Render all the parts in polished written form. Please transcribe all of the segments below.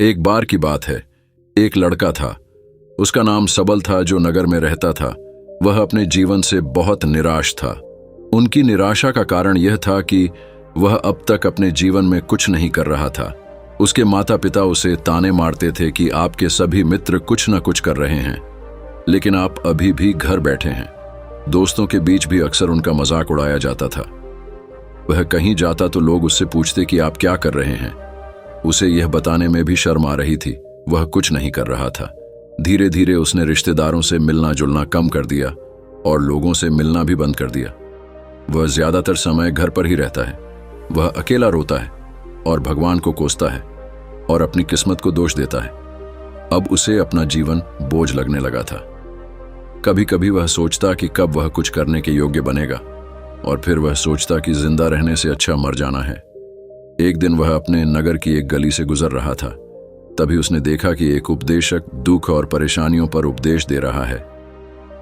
एक बार की बात है, एक लड़का था। उसका नाम सबल था, जो नगर में रहता था। वह अपने जीवन से बहुत निराश था। उनकी निराशा का कारण यह था कि वह अब तक अपने जीवन में कुछ नहीं कर रहा था। उसके माता पिता उसे ताने मारते थे कि आपके सभी मित्र कुछ न कुछ कर रहे हैं, लेकिन आप अभी भी घर बैठे हैं। दोस्तों के बीच भी अक्सर उनका मजाक उड़ाया जाता था। वह कहीं जाता तो लोग उससे पूछते कि आप क्या कर रहे हैं। उसे यह बताने में भी शर्म आ रही थी, वह कुछ नहीं कर रहा था। धीरे धीरे उसने रिश्तेदारों से मिलना जुलना कम कर दिया और लोगों से मिलना भी बंद कर दिया। वह ज्यादातर समय घर पर ही रहता है। वह अकेला रोता है और भगवान को कोसता है और अपनी किस्मत को दोष देता है। अब उसे अपना जीवन बोझ लगने लगा था। कभी कभी वह सोचता कि कब वह कुछ करने के योग्य बनेगा, और फिर वह सोचता कि जिंदा रहने से अच्छा मर जाना है। एक दिन वह अपने नगर की एक गली से गुजर रहा था। तभी उसने देखा कि एक उपदेशक दुख और परेशानियों पर उपदेश दे रहा है।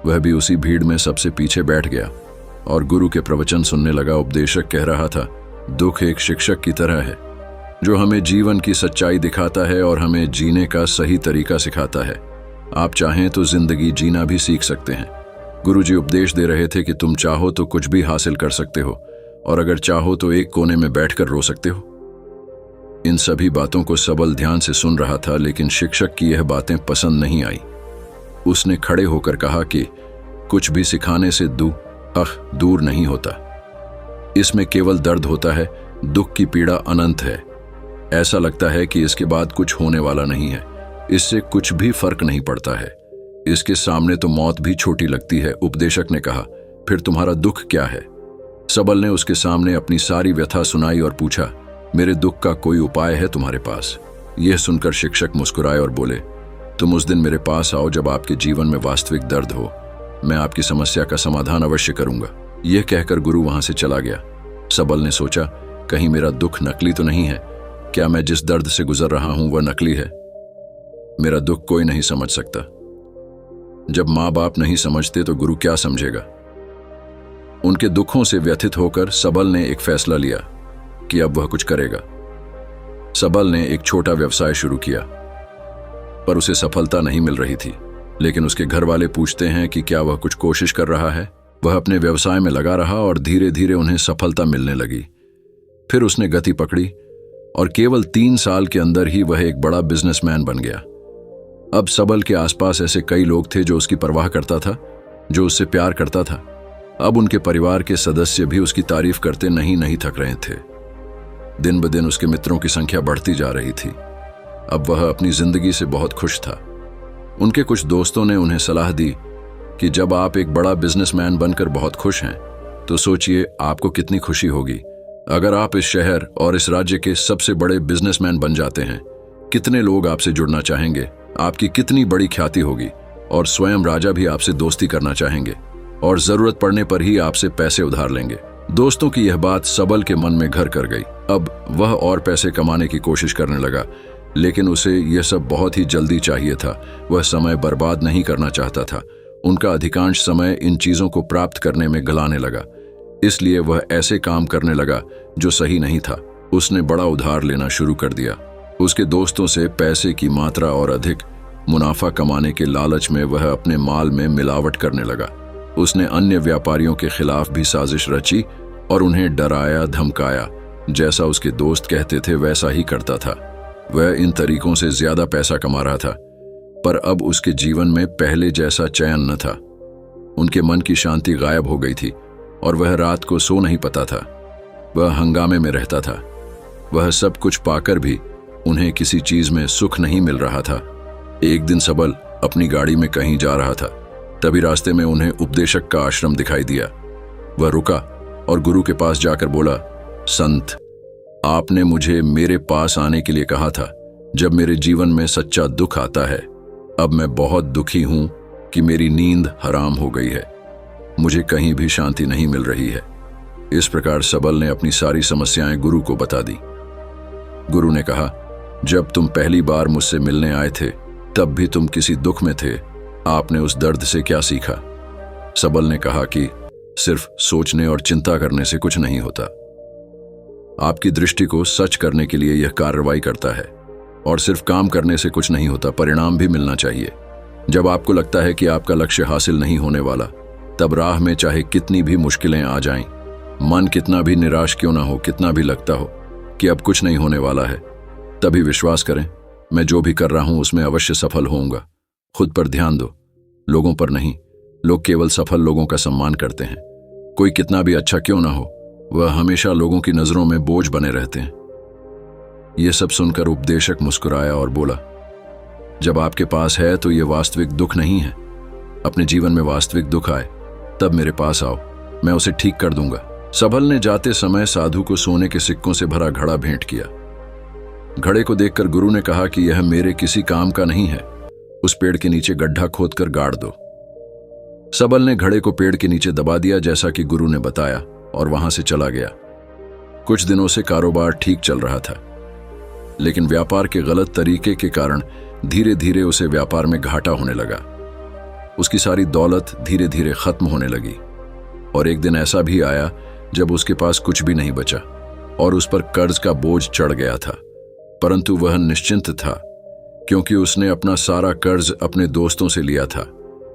वह भी उसी भीड़ में सबसे पीछे बैठ गया और गुरु के प्रवचन सुनने लगा। उपदेशक कह रहा था, दुख एक शिक्षक की तरह है जो हमें जीवन की सच्चाई दिखाता है और हमें जीने का सही तरीका सिखाता है। आप चाहें तो जिंदगी जीना भी सीख सकते हैं। गुरुजी उपदेश दे रहे थे कि तुम चाहो तो कुछ भी हासिल कर सकते हो, और अगर चाहो तो एक कोने में बैठकर रो सकते हो। इन सभी बातों को सबल ध्यान से सुन रहा था, लेकिन शिक्षक की यह बातें पसंद नहीं आई। उसने खड़े होकर कहा कि कुछ भी सिखाने से दूर नहीं होता। इसमें केवल दर्द होता है, दुख की पीड़ा अनंत है। ऐसा लगता है कि इसके बाद कुछ होने वाला नहीं है, इससे कुछ भी फर्क नहीं पड़ता है। इसके सामने तो मौत भी छोटी लगती है। उपदेशक ने कहा, फिर तुम्हारा दुख क्या है? सबल ने उसके सामने अपनी सारी व्यथा सुनाई और पूछा, मेरे दुख का कोई उपाय है तुम्हारे पास? यह सुनकर शिक्षक मुस्कुराए और बोले, तुम उस दिन मेरे पास आओ जब आपके जीवन में वास्तविक दर्द हो। मैं आपकी समस्या का समाधान अवश्य करूंगा। यह कहकर गुरु वहां से चला गया। सबल ने सोचा, कहीं मेरा दुख नकली तो नहीं है? क्या मैं जिस दर्द से गुजर रहा हूं वह नकली है? मेरा दुख कोई नहीं समझ सकता। जब माँ बाप नहीं समझते तो गुरु क्या समझेगा? उनके दुखों से व्यथित होकर सबल ने एक फैसला लिया कि अब वह कुछ करेगा। सबल ने एक छोटा व्यवसाय शुरू किया, पर उसे सफलता नहीं मिल रही थी। लेकिन उसके घर वाले पूछते हैं कि क्या वह कुछ कोशिश कर रहा है। वह अपने व्यवसाय में लगा रहा और धीरे धीरे उन्हें सफलता मिलने लगी। फिर उसने गति पकड़ी और केवल 3 साल के अंदर ही वह एक बड़ा बिजनेसमैन बन गया। अब सबल के आसपास ऐसे कई लोग थे जो उसकी परवाह करता था, जो उससे प्यार करता था। अब उनके परिवार के सदस्य भी उसकी तारीफ करते नहीं थक रहे थे। दिन ब दिन उसके मित्रों की संख्या बढ़ती जा रही थी। अब वह अपनी जिंदगी से बहुत खुश था। उनके कुछ दोस्तों ने उन्हें सलाह दी कि जब आप एक बड़ा बिजनेसमैन बनकर बहुत खुश हैं, तो सोचिए आपको कितनी खुशी होगी अगर आप इस शहर और इस राज्य के सबसे बड़े बिजनेसमैन बन जाते हैं। कितने लोग आपसे जुड़ना चाहेंगे, आपकी कितनी बड़ी ख्याति होगी, और स्वयं राजा भी आपसे दोस्ती करना चाहेंगे और जरूरत पड़ने पर ही आपसे पैसे उधार लेंगे। दोस्तों की यह बात सबल के मन में घर कर गई। अब वह और पैसे कमाने की कोशिश करने लगा, लेकिन उसे यह सब बहुत ही जल्दी चाहिए था। वह समय बर्बाद नहीं करना चाहता था। उनका अधिकांश समय इन चीजों को प्राप्त करने में गलाने लगा। इसलिए वह ऐसे काम करने लगा जो सही नहीं था। उसने बड़ा उधार लेना शुरू कर दिया। उसके दोस्तों से पैसे की मात्रा और अधिक मुनाफा कमाने के लालच में वह अपने माल में मिलावट करने लगा। उसने अन्य व्यापारियों के खिलाफ भी साजिश रची और उन्हें डराया धमकाया। जैसा उसके दोस्त कहते थे वैसा ही करता था। वह इन तरीकों से ज्यादा पैसा कमा रहा था, पर अब उसके जीवन में पहले जैसा चैन न था। उनके मन की शांति गायब हो गई थी और वह रात को सो नहीं पाता था। वह हंगामे में रहता था। वह सब कुछ पाकर भी उन्हें किसी चीज में सुख नहीं मिल रहा था। एक दिन सबल अपनी गाड़ी में कहीं जा रहा था। तभी रास्ते में उन्हें उपदेशक का आश्रम दिखाई दिया। वह रुका और गुरु के पास जाकर बोला, संत, आपने मुझे मेरे पास आने के लिए कहा था जब मेरे जीवन में सच्चा दुख आता है। अब मैं बहुत दुखी हूं कि मेरी नींद हराम हो गई है। मुझे कहीं भी शांति नहीं मिल रही है। इस प्रकार सबल ने अपनी सारी समस्याएं गुरु को बता दी। गुरु ने कहा, जब तुम पहली बार मुझसे मिलने आए थे तब भी तुम किसी दुख में थे। आपने उस दर्द से क्या सीखा? सबल ने कहा कि सिर्फ सोचने और चिंता करने से कुछ नहीं होता। आपकी दृष्टि को सच करने के लिए यह कार्रवाई करता है और सिर्फ काम करने से कुछ नहीं होता, परिणाम भी मिलना चाहिए। जब आपको लगता है कि आपका लक्ष्य हासिल नहीं होने वाला, तब राह में चाहे कितनी भी मुश्किलें आ जाएं, मन कितना भी निराश क्यों ना हो, कितना भी लगता हो कि अब कुछ नहीं होने वाला है, तभी विश्वास करें, मैं जो भी कर रहा हूं उसमें अवश्य सफल होऊंगा। खुद पर ध्यान दो, लोगों पर नहीं। लोग केवल सफल लोगों का सम्मान करते हैं। कोई कितना भी अच्छा क्यों ना हो, वह हमेशा लोगों की नजरों में बोझ बने रहते हैं। यह सब सुनकर उपदेशक मुस्कुराया और बोला, जब आपके पास है तो यह वास्तविक दुख नहीं है। अपने जीवन में वास्तविक दुख आए तब मेरे पास आओ, मैं उसे ठीक कर दूंगा। सबल ने जाते समय साधु को सोने के सिक्कों से भरा घड़ा भेंट किया। घड़े को देखकर गुरु ने कहा कि यह मेरे किसी काम का नहीं है, उस पेड़ के नीचे गड्ढा खोदकर गाड़ दो। सबल ने घड़े को पेड़ के नीचे दबा दिया जैसा कि गुरु ने बताया और वहां से चला गया। कुछ दिनों से कारोबार ठीक चल रहा था, लेकिन व्यापार के गलत तरीके के कारण धीरे धीरे उसे व्यापार में घाटा होने लगा। उसकी सारी दौलत धीरे धीरे खत्म होने लगी और एक दिन ऐसा भी आया जब उसके पास कुछ भी नहीं बचा और उस पर कर्ज का बोझ चढ़ गया था। परंतु वह निश्चिंत था, क्योंकि उसने अपना सारा कर्ज अपने दोस्तों से लिया था।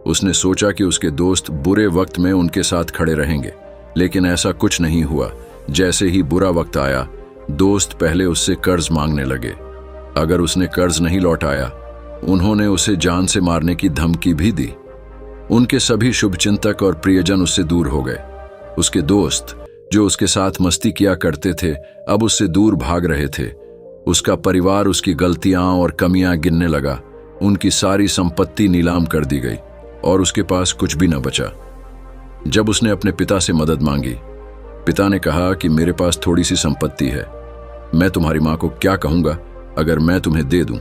उसने सोचा कि उसके दोस्त बुरे वक्त में उनके साथ खड़े रहेंगे, लेकिन ऐसा कुछ नहीं हुआ। जैसे ही बुरा वक्त आया, दोस्त पहले उससे कर्ज मांगने लगे। अगर उसने कर्ज नहीं लौटाया, उन्होंने उसे जान से मारने की धमकी भी दी। उनके सभी शुभचिंतक और प्रियजन उससे दूर हो गए। उसके दोस्त जो उसके साथ मस्ती किया करते थे, अब उससे दूर भाग रहे थे। उसका परिवार उसकी गलतियां और कमियां गिनने लगा। उनकी सारी संपत्ति नीलाम कर दी गई और उसके पास कुछ भी न बचा। जब उसने अपने पिता से मदद मांगी, पिता ने कहा कि मेरे पास थोड़ी सी संपत्ति है, मैं तुम्हारी मां को क्या कहूंगा अगर मैं तुम्हें दे दूं।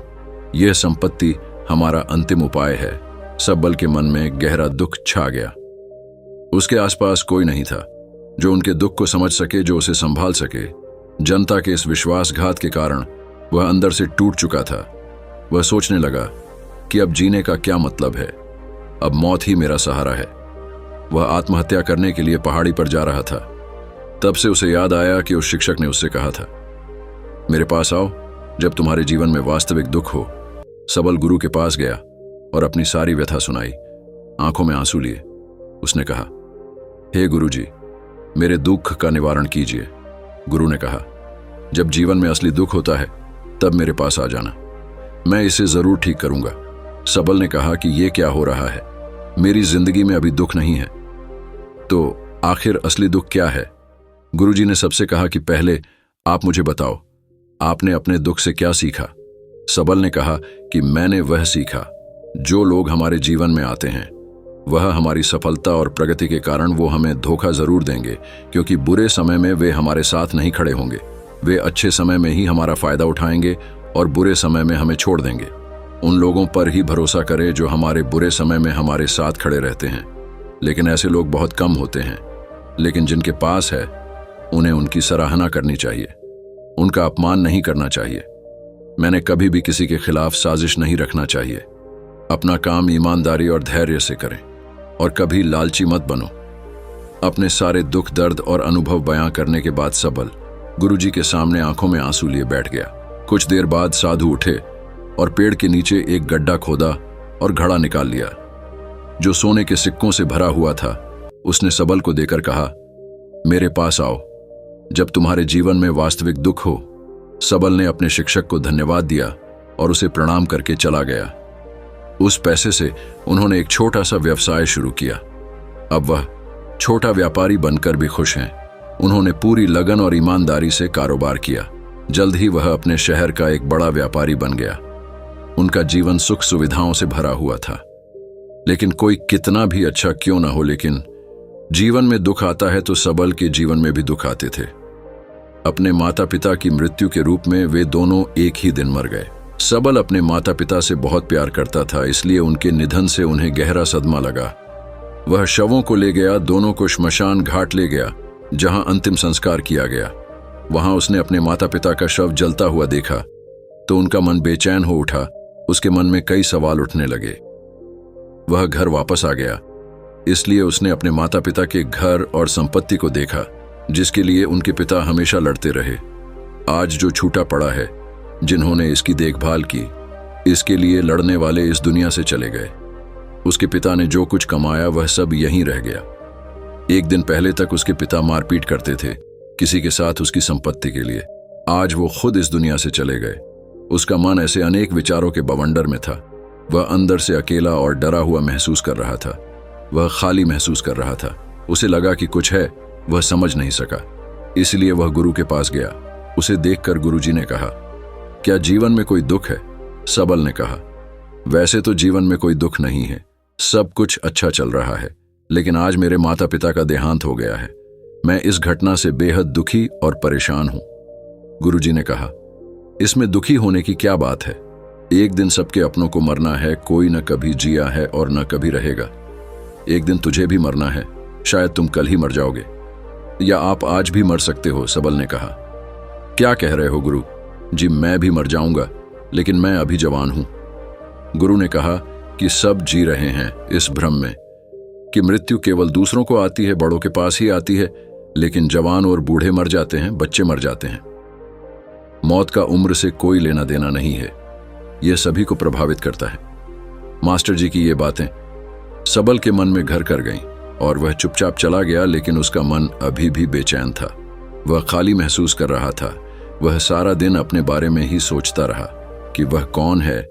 यह संपत्ति हमारा अंतिम उपाय है। सबल के मन में गहरा दुख छा गया। उसके आसपास कोई नहीं था जो उनके दुख को समझ सके, जो उसे संभाल सके। जनता के इस विश्वासघात के कारण वह अंदर से टूट चुका था। वह सोचने लगा कि अब जीने का क्या मतलब है, अब मौत ही मेरा सहारा है। वह आत्महत्या करने के लिए पहाड़ी पर जा रहा था। तब से उसे याद आया कि उस शिक्षक ने उससे कहा था, मेरे पास आओ जब तुम्हारे जीवन में वास्तविक दुख हो। सबल गुरु के पास गया और अपनी सारी व्यथा सुनाई। आंखों में आंसू लिए उसने कहा, हे गुरुजी, मेरे दुख का निवारण कीजिए। गुरु ने कहा, जब जीवन में असली दुख होता है तब मेरे पास आ जाना, मैं इसे जरूर ठीक करूंगा। सबल ने कहा कि यह क्या हो रहा है, मेरी जिंदगी में अभी दुख नहीं है, तो आखिर असली दुख क्या है? गुरुजी ने सबसे कहा कि पहले आप मुझे बताओ, आपने अपने दुख से क्या सीखा? सबल ने कहा कि मैंने वह सीखा, जो लोग हमारे जीवन में आते हैं वह हमारी सफलता और प्रगति के कारण वो हमें धोखा जरूर देंगे, क्योंकि बुरे समय में वे हमारे साथ नहीं खड़े होंगे। वे अच्छे समय में ही हमारा फायदा उठाएंगे और बुरे समय में हमें छोड़ देंगे। उन लोगों पर ही भरोसा करें जो हमारे बुरे समय में हमारे साथ खड़े रहते हैं, लेकिन ऐसे लोग बहुत कम होते हैं। लेकिन जिनके पास है, उन्हें उनकी सराहना करनी चाहिए, उनका अपमान नहीं करना चाहिए। मैंने कभी भी किसी के खिलाफ साजिश नहीं रखना चाहिए। अपना काम ईमानदारी और धैर्य से करें और कभी लालची मत बनो। अपने सारे दुख दर्द और अनुभव बयां करने के बाद सबल गुरुजी के सामने आंखों में आंसू लिए बैठ गया। कुछ देर बाद साधु उठे और पेड़ के नीचे एक गड्ढा खोदा और घड़ा निकाल लिया जो सोने के सिक्कों से भरा हुआ था। उसने सबल को देकर कहा, मेरे पास आओ जब तुम्हारे जीवन में वास्तविक दुख हो। सबल ने अपने शिक्षक को धन्यवाद दिया और उसे प्रणाम करके चला गया। उस पैसे से उन्होंने एक छोटा सा व्यवसाय शुरू किया। अब वह छोटा व्यापारी बनकर भी खुश हैं। उन्होंने पूरी लगन और ईमानदारी से कारोबार किया। जल्द ही वह अपने शहर का एक बड़ा व्यापारी बन गया। उनका जीवन सुख सुविधाओं से भरा हुआ था। लेकिन कोई कितना भी अच्छा क्यों ना हो, लेकिन जीवन में दुख आता है तो सबल के जीवन में भी दुख आते थे। अपने माता पिता की मृत्यु के रूप में वे दोनों एक ही दिन मर गए। सबल अपने माता पिता से बहुत प्यार करता था, इसलिए उनके निधन से उन्हें गहरा सदमा लगा। वह शवों को ले गया, दोनों को श्मशान घाट ले गया जहां अंतिम संस्कार किया गया। वहां उसने अपने माता पिता का शव जलता हुआ देखा तो उनका मन बेचैन हो उठा। उसके मन में कई सवाल उठने लगे। वह घर वापस आ गया, इसलिए उसने अपने माता पिता के घर और संपत्ति को देखा जिसके लिए उनके पिता हमेशा लड़ते रहे। आज जो छूटा पड़ा है जिन्होंने इसकी देखभाल की। इसके लिए लड़ने वाले इस दुनिया से चले गए। उसके पिता ने जो कुछ कमाया वह सब यहीं रह गया। एक दिन पहले तक उसके पिता मारपीट करते थे किसी के साथ उसकी संपत्ति के लिए। आज वो खुद इस दुनिया से चले गए। उसका मन ऐसे अनेक विचारों के बवंडर में था। वह अंदर से अकेला और डरा हुआ महसूस कर रहा था। वह खाली महसूस कर रहा था। उसे लगा कि कुछ है, वह समझ नहीं सका। इसलिए वह गुरु के पास गया। उसे देखकर गुरुजी ने कहा, क्या जीवन में कोई दुख है? सबल ने कहा, वैसे तो जीवन में कोई दुख नहीं है, सब कुछ अच्छा चल रहा है, लेकिन आज मेरे माता पिता का देहांत हो गया है। मैं इस घटना से बेहद दुखी और परेशान हूं। गुरुजी ने कहा, इसमें दुखी होने की क्या बात है? एक दिन सबके अपनों को मरना है। कोई न कभी जिया है और न कभी रहेगा। एक दिन तुझे भी मरना है। शायद तुम कल ही मर जाओगे, या आप आज भी मर सकते हो। सबल ने कहा, क्या कह रहे हो गुरु जी? मैं भी मर जाऊंगा, लेकिन मैं अभी जवान हूं। गुरु ने कहा कि सब जी रहे हैं इस भ्रम में कि मृत्यु केवल दूसरों को आती है, बड़ों के पास ही आती है, लेकिन जवान और बूढ़े मर जाते हैं, बच्चे मर जाते हैं। मौत का उम्र से कोई लेना देना नहीं है। यह सभी को प्रभावित करता है। मास्टर जी की ये बातें सबल के मन में घर कर गईं और वह चुपचाप चला गया, लेकिन उसका मन अभी भी बेचैन था। वह खाली महसूस कर रहा था। वह सारा दिन अपने बारे में ही सोचता रहा कि वह कौन है,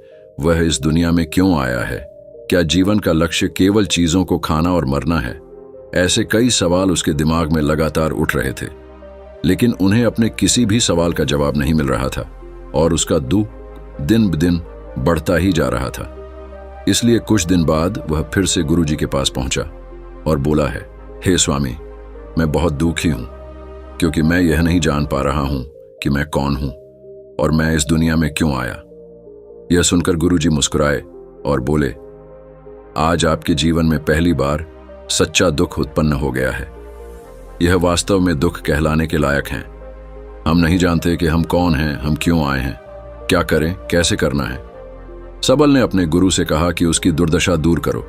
वह इस दुनिया में क्यों आया है, क्या जीवन का लक्ष्य केवल चीजों को खाना और मरना है? ऐसे कई सवाल उसके दिमाग में लगातार उठ रहे थे, लेकिन उन्हें अपने किसी भी सवाल का जवाब नहीं मिल रहा था और उसका दुख दिन ब दिन बढ़ता ही जा रहा था। इसलिए कुछ दिन बाद वह फिर से गुरुजी के पास पहुंचा और बोला है, हे स्वामी, मैं बहुत दुखी हूं, क्योंकि मैं यह नहीं जान पा रहा हूं कि मैं कौन हूं और मैं इस दुनिया में क्यों आया। यह सुनकर गुरुजी मुस्कुराए और बोले, आज आपके जीवन में पहली बार सच्चा दुख उत्पन्न हो गया है। यह वास्तव में दुख कहलाने के लायक हैं। हम नहीं जानते कि हम कौन हैं, हम क्यों आए हैं, क्या करें, कैसे करना है। सबल ने अपने गुरु से कहा कि उसकी दुर्दशा दूर करो।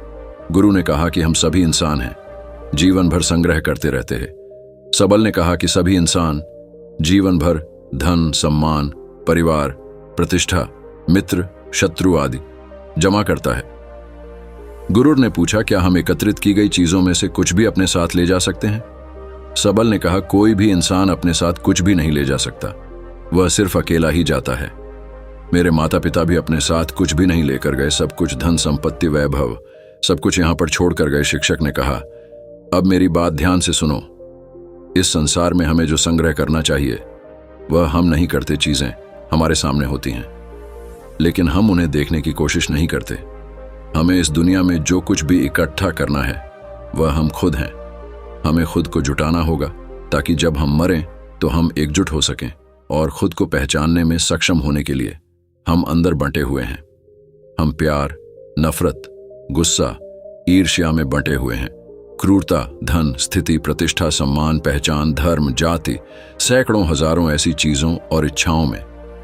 गुरु ने कहा कि हम सभी इंसान हैं, जीवन भर संग्रह करते रहते हैं। सबल ने कहा कि सभी इंसान जीवन भर धन, सम्मान, परिवार, प्रतिष्ठा, मित्र, शत्रु आदि जमा करता है। गुरु ने पूछा, क्या हम एकत्रित की गई चीजों में से कुछ भी अपने साथ ले जा सकते हैं? सबल ने कहा, कोई भी इंसान अपने साथ कुछ भी नहीं ले जा सकता, वह सिर्फ अकेला ही जाता है। मेरे माता पिता भी अपने साथ कुछ भी नहीं लेकर गए, सब कुछ धन संपत्ति वैभव सब कुछ यहां पर छोड़ कर गए। शिक्षक ने कहा, अब मेरी बात ध्यान से सुनो। इस संसार में हमें जो संग्रह करना चाहिए वह हम नहीं करते। चीजें हमारे सामने होती हैं, लेकिन हम उन्हें देखने की कोशिश नहीं करते। हमें इस दुनिया में जो कुछ भी इकट्ठा करना है वह हम खुद हैं। हमें खुद को जुटाना होगा ताकि जब हम मरें तो हम एकजुट हो सकें और खुद को पहचानने में सक्षम होने के लिए हम अंदर बंटे हुए हैं। हम प्यार, नफरत, गुस्सा, ईर्ष्या में बंटे हुए हैं। क्रूरता, धन, स्थिति, प्रतिष्ठा, सम्मान, पहचान, धर्म, जाति, सैकड़ों हजारों ऐसी चीजों और इच्छाओं में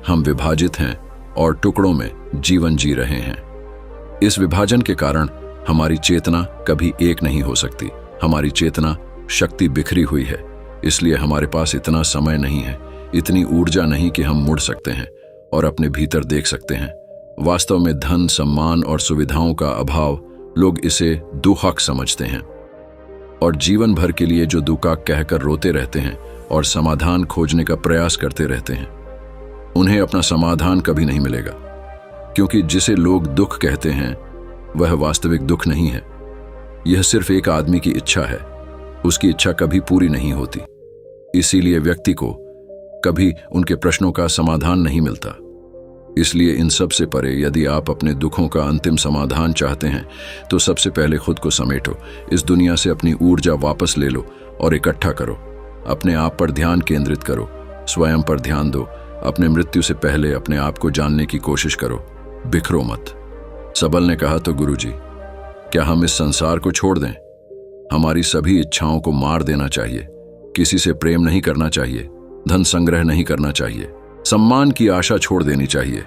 हम विभाजित हैं और टुकड़ों में जीवन जी रहे हैं। इस विभाजन के कारण हमारी चेतना कभी एक नहीं हो सकती। हमारी चेतना शक्ति बिखरी हुई है, इसलिए हमारे पास इतना समय नहीं है, इतनी ऊर्जा नहीं कि हम मुड़ सकते हैं और अपने भीतर देख सकते हैं। वास्तव में धन, सम्मान और सुविधाओं का अभाव, लोग इसे दुहक समझते हैं और जीवन भर के लिए जो दुकाक कहकर रोते रहते हैं और समाधान खोजने का प्रयास करते रहते हैं, उन्हें अपना समाधान कभी नहीं मिलेगा, क्योंकि जिसे लोग दुख कहते हैं वह वास्तविक दुख नहीं है। यह सिर्फ एक आदमी की इच्छा है, उसकी इच्छा कभी पूरी नहीं होती। इसीलिए व्यक्ति को कभी उनके प्रश्नों का समाधान नहीं मिलता। इसलिए इन सब से परे यदि आप अपने दुखों का अंतिम समाधान चाहते हैं तो सबसे पहले खुद को समेटो, इस दुनिया से अपनी ऊर्जा वापस ले लो और इकट्ठा करो। अपने आप पर ध्यान केंद्रित करो, स्वयं पर ध्यान दो। अपने मृत्यु से पहले अपने आप को जानने की कोशिश करो, बिखरो मत। सबल ने कहा, तो गुरुजी, क्या हम इस संसार को छोड़ दें? हमारी सभी इच्छाओं को मार देना चाहिए। किसी से प्रेम नहीं करना चाहिए, धन संग्रह नहीं करना चाहिए, सम्मान की आशा छोड़ देनी चाहिए।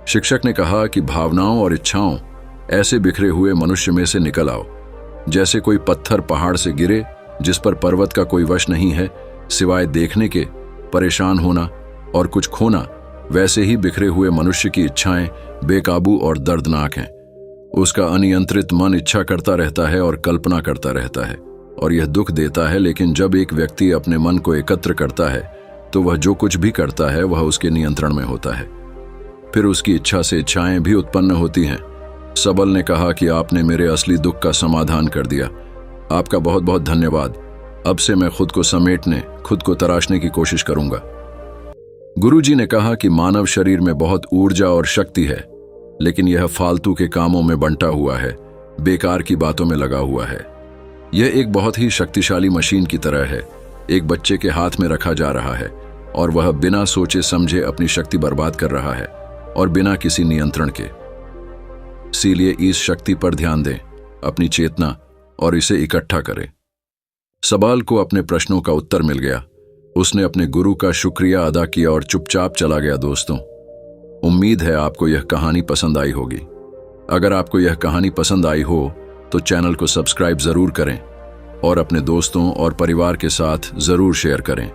शिक्षक ने कहा कि भावनाओं और इच्छाओं ऐसे बिखरे हुए मनुष्य में से निकल आओ, जैसे कोई पत्थर पहाड़ से गिरे जिस पर पर्वत का कोई वश नहीं है, सिवाय देखने के परेशान होना और कुछ खोना वैसे ही बिखरे हुए मनुष्य की इच्छाएं बेकाबू और दर्दनाक हैं। उसका अनियंत्रित मन इच्छा करता रहता है और कल्पना करता रहता है, और यह दुख देता है। लेकिन जब एक व्यक्ति अपने मन को एकत्र करता है तो वह जो कुछ भी करता है वह उसके नियंत्रण में होता है। फिर उसकी इच्छा से इच्छाएं भी उत्पन्न होती हैं। सबल ने कहा कि आपने मेरे असली दुख का समाधान कर दिया। आपका बहुत बहुत धन्यवाद। अब से मैं खुद को समेटने, खुद को तराशने की कोशिश करूंगा। गुरुजी ने कहा कि मानव शरीर में बहुत ऊर्जा और शक्ति है, लेकिन यह फालतू के कामों में बंटा हुआ है, बेकार की बातों में लगा हुआ है। यह एक बहुत ही शक्तिशाली मशीन की तरह है, एक बच्चे के हाथ में रखा जा रहा है और वह बिना सोचे समझे अपनी शक्ति बर्बाद कर रहा है और बिना किसी नियंत्रण के। इसीलिए इस शक्ति पर ध्यान दें, अपनी चेतना, और इसे इकट्ठा करें। सबाल को अपने प्रश्नों का उत्तर मिल गया। उसने अपने गुरु का शुक्रिया अदा किया और चुपचाप चला गया। दोस्तों, उम्मीद है आपको यह कहानी पसंद आई होगी। अगर आपको यह कहानी पसंद आई हो तो चैनल को सब्सक्राइब जरूर करें और अपने दोस्तों और परिवार के साथ जरूर शेयर करें।